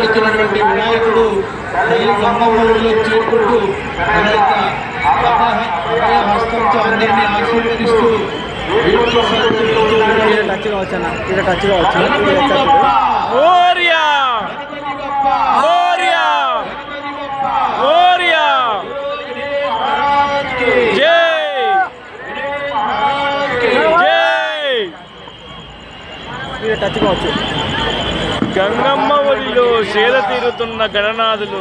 వచ్చినటువంటి వినాయకుడు అమ్మఒడిలో చేరుకుంటూ హస్తంతో అందరినీ ఆశీర్వదిస్తూ టచ్ కావచ్చు. గంగమ్మ ఒడిలో సేద తీరుతున్న గణనాథులు.